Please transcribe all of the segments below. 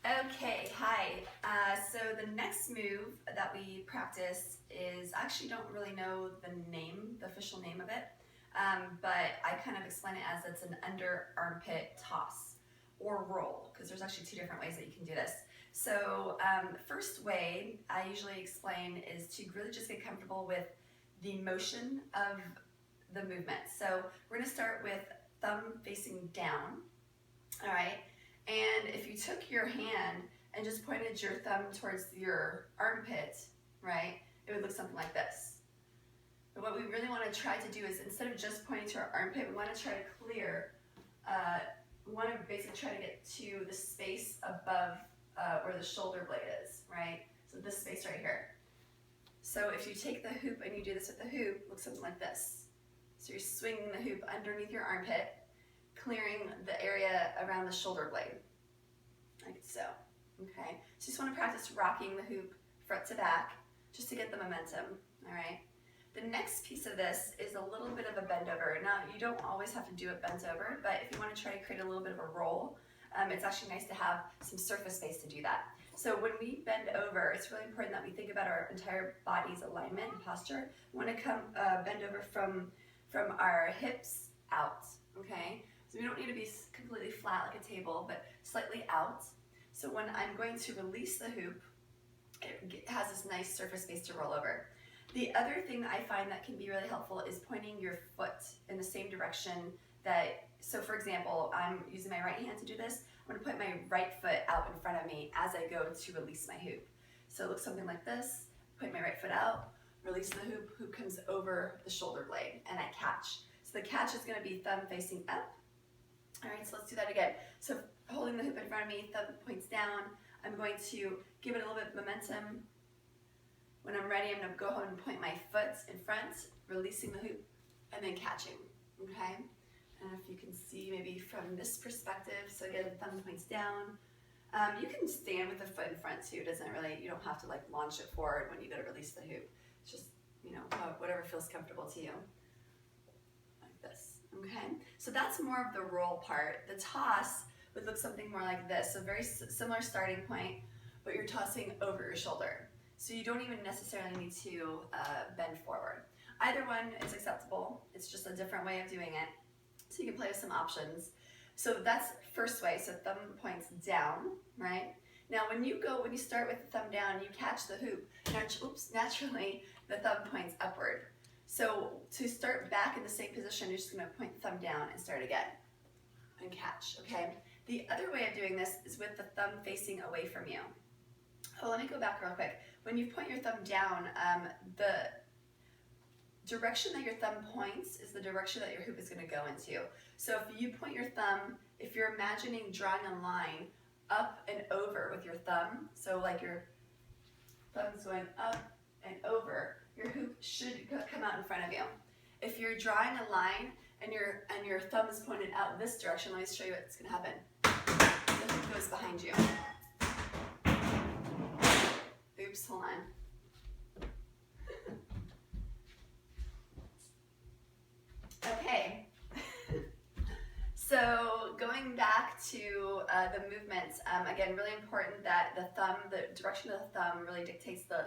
Okay, hi. So the next move that we practice is, I actually don't really know the official name of it, but I kind of explain it as it's an under armpit toss or roll, because there's actually two different ways that you can do this. So the first way I usually explain is to really just get comfortable with the motion of the movement. So we're going to start with thumb facing down, all right? And if you took your hand and just pointed your thumb towards your armpit, right, it would look something like this. But what we really want to try to do is, instead of just pointing to our armpit, we want to try to clear, we want to basically try to get to the space above where the shoulder blade is, right? So this space right here. So if you take the hoop and you do this with the hoop, it looks something like this. So you're swinging the hoop underneath your armpit, clearing the area around the shoulder blade, like so, okay? So you just want to practice rocking the hoop front to back, just to get the momentum, all right? The next piece of this is a little bit of a bend over. Now, you don't always have to do it bent over, but if you want to try to create a little bit of a roll, it's actually nice to have some surface space to do that. So when we bend over, it's really important that we think about our entire body's alignment and posture. We want to come bend over from our hips out, okay? So we don't need to be completely flat like a table, but slightly out. So when I'm going to release the hoop, it has this nice surface space to roll over. The other thing that I find that can be really helpful is pointing your foot in the same direction that, so for example, I'm using my right hand to do this. I'm going to put my right foot out in front of me as I go to release my hoop. So it looks something like this. Point my right foot out, release the hoop, hoop comes over the shoulder blade, and I catch. So the catch is going to be thumb facing up. All right, so let's do that again. So holding the hoop in front of me, thumb points down. I'm going to give it a little bit of momentum. When I'm ready, I'm going to go ahead and point my foot in front, releasing the hoop, and then catching, okay? And if you can see maybe from this perspective, so again, thumb points down. You can stand with the foot in front too. It doesn't really, you don't have to like launch it forward when you go to release the hoop. It's just, you know, whatever feels comfortable to you. Like this, okay? So that's more of the roll part. The toss would look something more like this. So very similar starting point, but you're tossing over your shoulder. So you don't even necessarily need to bend forward. Either one is acceptable. It's just a different way of doing it. So you can play with some options. So that's first way, so thumb points down, right? Now when you start with the thumb down, you catch the hoop. Naturally, the thumb points upward. So to start back in the same position, you're just gonna point the thumb down and start again, and catch, okay? The other way of doing this is with the thumb facing away from you. Oh, let me go back real quick. When you point your thumb down, the direction that your thumb points is the direction that your hoop is going to go into. So if you point your thumb, if you're imagining drawing a line up and over with your thumb, so like your thumb's going up and over, your hoop should come out in front of you. If you're drawing a line and your thumb is pointed out this direction, let me show you what's going to happen. The hoop goes behind you. Oops, hold on. Okay, so going back to the movements, again, really important that the direction of the thumb really dictates the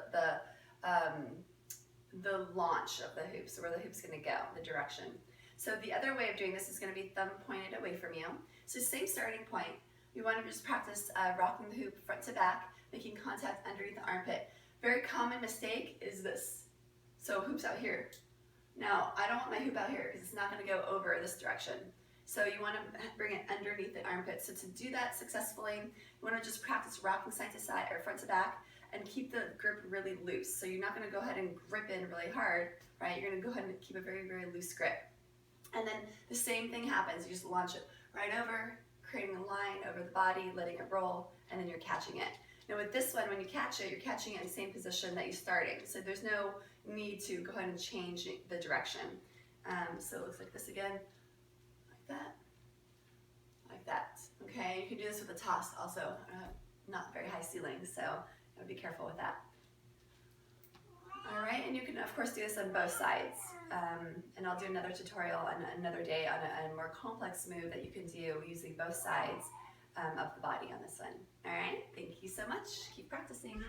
launch of the hoop, so where the hoop's going to go, the direction. So the other way of doing this is going to be thumb pointed away from you. So same starting point. We want to just practice rocking the hoop front to back, making contact underneath the armpit. Very common mistake is this. So hoop's out here. Now, I don't want my hoop out here because it's not going to go over this direction. So you want to bring it underneath the armpit. So to do that successfully, you want to just practice rocking side to side or front to back and keep the grip really loose. So you're not going to go ahead and grip in really hard, right? You're going to go ahead and keep a very, very loose grip. And then the same thing happens. You just launch it right over, creating a line over the body, letting it roll, and then you're catching it. Now with this one, when you catch it, you're catching it in the same position that you're starting. So there's no need to go ahead and change the direction. So it looks like this again, like that, okay? You can do this with a toss also, not very high ceilings, so be careful with that. All right, and you can of course do this on both sides, and I'll do another tutorial on another day on a more complex move that you can do using both sides of the body on this one, all right? so much. Keep practicing.